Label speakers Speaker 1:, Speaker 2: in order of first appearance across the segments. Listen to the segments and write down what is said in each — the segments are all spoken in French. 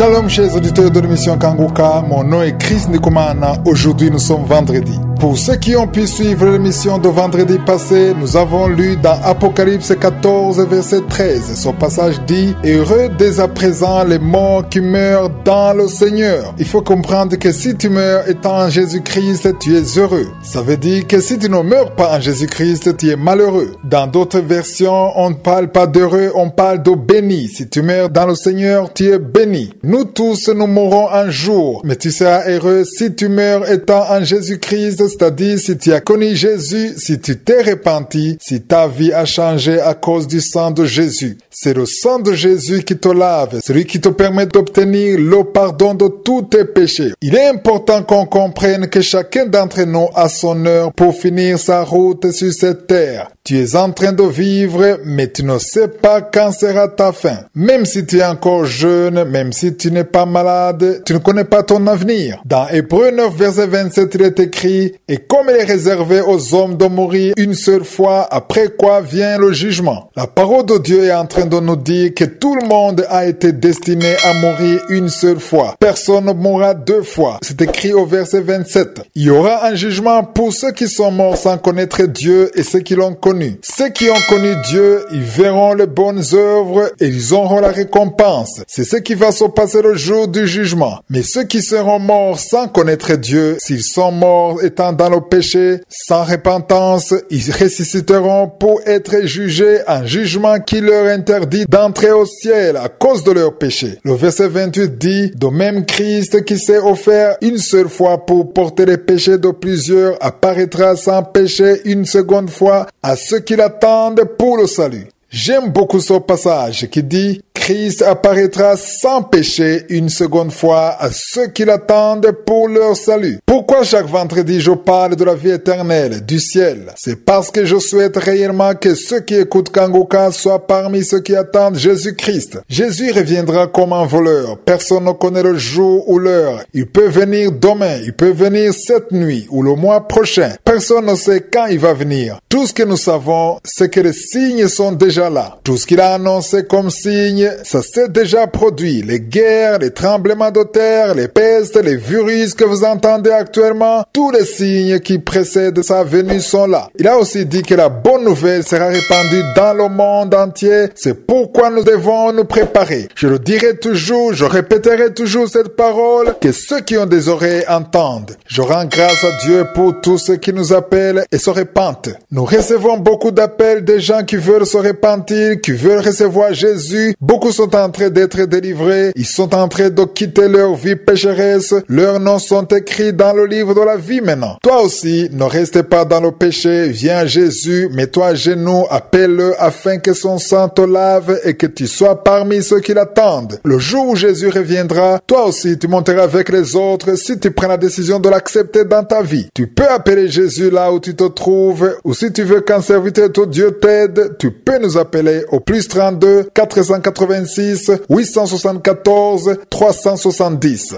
Speaker 1: Shalom chers auditeurs de l'émission Kanguka, mon nom est Chris Ndikumana. Aujourd'hui nous sommes vendredi. Pour ceux qui ont pu suivre l'émission de vendredi passé, nous avons lu dans Apocalypse 14 verset 13. Son passage dit « Heureux dès à présent les morts qui meurent dans le Seigneur ». Il faut comprendre que si tu meurs étant en Jésus-Christ, tu es heureux. Ça veut dire que si tu ne meurs pas en Jésus-Christ, tu es malheureux. Dans d'autres versions, on ne parle pas d'heureux, on parle de béni. Si tu meurs dans le Seigneur, tu es béni. Nous tous, nous mourrons un jour, mais tu seras heureux si tu meurs étant en Jésus-Christ, c'est-à-dire si tu as connu Jésus, si tu t'es repenti, si ta vie a changé à cause du sang de Jésus. C'est le sang de Jésus qui te lave, celui qui te permet d'obtenir le pardon de tous tes péchés. Il est important qu'on comprenne que chacun d'entre nous a son heure pour finir sa route sur cette terre. Tu es en train de vivre, mais tu ne sais pas quand sera ta fin. Même si tu es encore jeune, même si tu n'es pas malade, tu ne connais pas ton avenir. Dans Hébreux 9, verset 27, il est écrit « Et comme il est réservé aux hommes de mourir une seule fois, après quoi vient le jugement. » La parole de Dieu est en train de nous dire que tout le monde a été destiné à mourir une seule fois. Personne ne mourra deux fois. C'est écrit au verset 27. Il y aura un jugement pour ceux qui sont morts sans connaître Dieu et ceux qui l'ont connu. Ceux qui ont connu Dieu, ils verront les bonnes œuvres et ils auront la récompense. C'est ce qui va se passer le jour du jugement. Mais ceux qui seront morts sans connaître Dieu, s'ils sont morts étant dans le péché, sans repentance, ils ressusciteront pour être jugés, un jugement qui leur interdit d'entrer au ciel à cause de leur péché. Le verset 28 dit, de même Christ qui s'est offert une seule fois pour porter les péchés de plusieurs apparaîtra sans péché une seconde fois à ceux qui l'attendent pour le salut. J'aime beaucoup ce passage qui dit « Christ apparaîtra sans péché une seconde fois à ceux qui l'attendent pour leur salut ». Pourquoi chaque vendredi je parle de la vie éternelle, du ciel? C'est parce que je souhaite réellement que ceux qui écoutent Kanguka soient parmi ceux qui attendent Jésus-Christ. Jésus reviendra comme un voleur. Personne ne connaît le jour ou l'heure. Il peut venir demain, il peut venir cette nuit ou le mois prochain. Personne ne sait quand il va venir. Tout ce que nous savons, c'est que les signes sont déjà là. Tout ce qu'il a annoncé comme signe, ça s'est déjà produit. Les guerres, les tremblements de terre, les pestes, les virus que vous entendez actuellement, tous les signes qui précèdent sa venue sont là. Il a aussi dit que la bonne nouvelle sera répandue dans le monde entier. C'est pourquoi nous devons nous préparer. Je le dirai toujours, je répéterai toujours cette parole, que ceux qui ont des oreilles entendent. Je rends grâce à Dieu pour tous ceux qui nous appellent et se repentent. Nous recevons beaucoup d'appels des gens qui veulent se repentir, qui veulent recevoir Jésus. Beaucoup sont en train d'être délivrés. Ils sont en train de quitter leur vie pécheresse. Leurs noms sont écrits dans le livre de la vie maintenant. Toi aussi, ne reste pas dans le péché. Viens à Jésus, mets-toi à genoux, appelle-le afin que son sang te lave et que tu sois parmi ceux qui l'attendent. Le jour où Jésus reviendra, toi aussi tu monteras avec les autres si tu prends la décision de l'accepter dans ta vie. Tu peux appeler Jésus là où tu te trouves, ou si tu veux qu'un serviteur de Dieu t'aide, tu peux nous appeler au plus 32 486 874 370.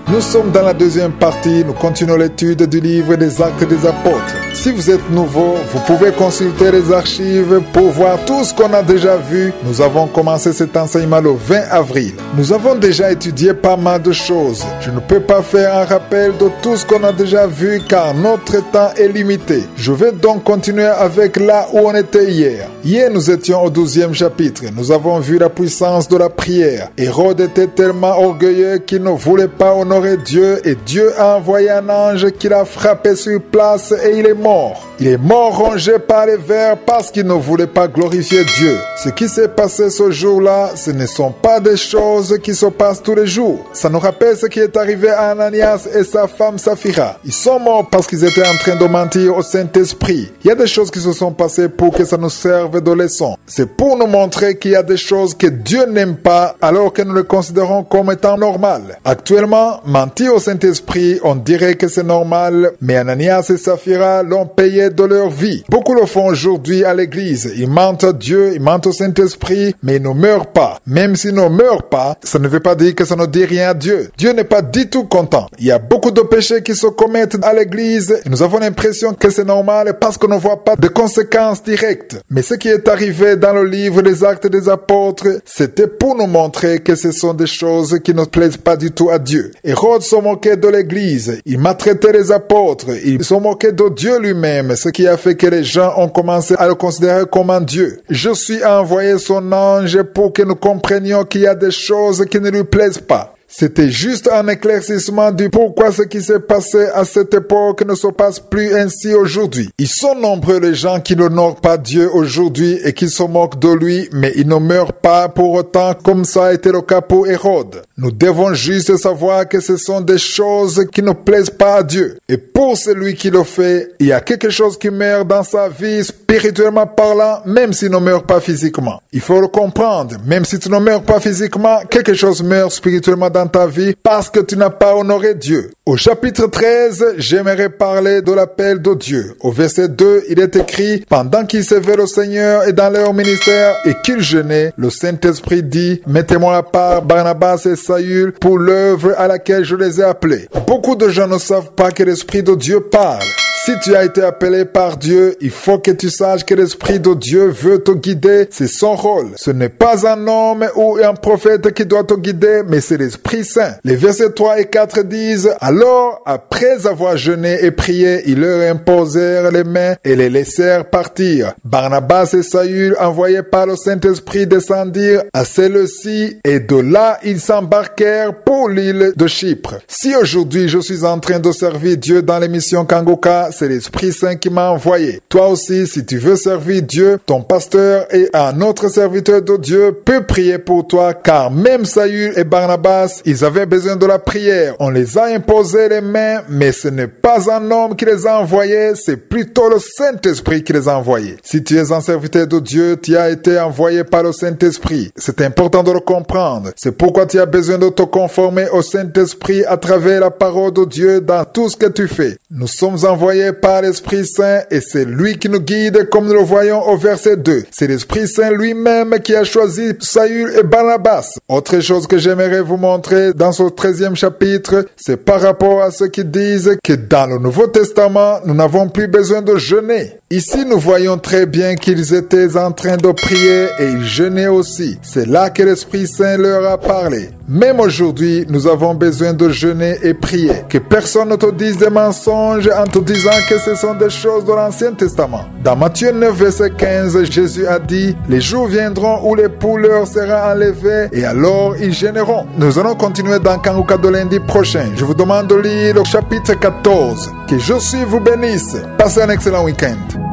Speaker 1: Nous sommes dans la deuxième partie, nous continuons l'étude du livre des Actes des Apôtres. Si vous êtes nouveau, vous pouvez consulter les archives pour voir tout ce qu'on a déjà vu. Nous avons commencé cet enseignement le 20 avril. Nous avons déjà étudié pas mal de choses. Je ne peux pas faire un rappel de tout ce qu'on a déjà vu car notre temps est limité. Je vais donc continuer avec là où on était hier. Hier, nous étions au 12e chapitre. Nous avons vu la puissance de la prière. Hérode était tellement orgueilleux qu'il ne voulait pas honorer Dieu et Dieu a envoyé un ange qui l'a frappé sur place et il est mort. Il est mort rongé par les vers parce qu'il ne voulait pas glorifier Dieu. Ce qui s'est passé ce jour-là, ce ne sont pas des choses qui se passent tous les jours. Ça nous rappelle ce qui est arrivé à Ananias et sa femme Saphira. Ils sont morts parce qu'ils étaient en train de mentir au Saint-Esprit. Il y a des choses qui se sont passées pour que ça nous serve de leçon. C'est pour nous montrer qu'il y a des choses que Dieu n'aime pas alors que nous les considérons comme étant normales. Actuellement, mentir au Saint-Esprit, on dirait que c'est normal, mais Ananias et Saphira l'ont payé de leur vie. Beaucoup le font aujourd'hui à l'église. Ils mentent à Dieu, ils mentent au Saint-Esprit, mais ils ne meurent pas. Même s'ils ne meurent pas, ça ne veut pas dire que ça ne dit rien à Dieu. Dieu n'est pas du tout content. Il y a beaucoup de péchés qui se commettent à l'église et nous avons l'impression que c'est normal parce qu'on ne voit pas de conséquences directes. Mais ce qui est arrivé dans le livre des Actes des Apôtres, c'était pour nous montrer que ce sont des choses qui ne plaisent pas du tout à Dieu. Hérode se moquait de l'église, il maltraitait les apôtres, il se moquait de Dieu lui-même, ce qui a fait que les gens ont commencé à le considérer comme un Dieu. Je suis envoyé son ange pour que nous comprenions qu'il y a des choses qui ne lui plaisent pas. C'était juste un éclaircissement du pourquoi ce qui s'est passé à cette époque ne se passe plus ainsi aujourd'hui. Ils sont nombreux les gens qui n'honorent pas Dieu aujourd'hui et qui se moquent de lui, mais ils ne meurent pas pour autant comme ça a été le cas pour Hérode. Nous devons juste savoir que ce sont des choses qui ne plaisent pas à Dieu. Et pour celui qui le fait, il y a quelque chose qui meurt dans sa vie spirituellement parlant, même s'il ne meurt pas physiquement. Il faut le comprendre. Même si tu ne meurs pas physiquement, quelque chose meurt spirituellement dans ta vie parce que tu n'as pas honoré Dieu. Au chapitre 13, j'aimerais parler de l'appel de Dieu. Au verset 2, il est écrit: pendant qu'ils servaient le Seigneur et dans leur ministère et qu'ils jeûnaient, le Saint-Esprit dit: mettez-moi à part Barnabas et Saül pour l'œuvre à laquelle je les ai appelés. Beaucoup de gens ne savent pas que l'Esprit de Dieu parle. Si tu as été appelé par Dieu, il faut que tu saches que l'Esprit de Dieu veut te guider. C'est son rôle. Ce n'est pas un homme ou un prophète qui doit te guider, mais c'est l'Esprit Saint. Les versets 3 et 4 disent: alors, après avoir jeûné et prié, ils leur imposèrent les mains et les laissèrent partir. Barnabas et Saül, envoyés par le Saint-Esprit, descendirent à celle-ci et de là, ils s'embarquèrent pour l'île de Chypre. Si aujourd'hui je suis en train de servir Dieu dans l'émission Kangoka, c'est l'Esprit Saint qui m'a envoyé. Toi aussi, si tu veux servir Dieu, ton pasteur et un autre serviteur de Dieu peut prier pour toi, car même Saül et Barnabas, ils avaient besoin de la prière. On les a imposé les mains, mais ce n'est pas un homme qui les a envoyés, c'est plutôt le Saint-Esprit qui les a envoyés. Si tu es un serviteur de Dieu, tu as été envoyé par le Saint-Esprit. C'est important de le comprendre. C'est pourquoi tu as besoin de te conformer au Saint-Esprit à travers la parole de Dieu dans tout ce que tu fais. Nous sommes envoyés par l'Esprit Saint et c'est lui qui nous guide comme nous le voyons au verset 2. C'est l'Esprit Saint lui-même qui a choisi Saül et Barnabas. Autre chose que j'aimerais vous montrer dans ce 13e chapitre, c'est par rapport à ceux qui disent que dans le Nouveau Testament, nous n'avons plus besoin de jeûner. Ici, nous voyons très bien qu'ils étaient en train de prier et ils jeûnaient aussi. C'est là que l'Esprit Saint leur a parlé. Même aujourd'hui, nous avons besoin de jeûner et prier. Que personne ne te dise des mensonges en te disant que ce sont des choses de l'Ancien Testament. Dans Matthieu 9, verset 15, Jésus a dit: les jours viendront où les poules leur seront enlevées et alors ils jeûneront. Nous allons continuer dans Kangoka de lundi prochain. Je vous demande de lire le chapitre 14. Que Jésus vous bénisse. Passez un excellent week-end.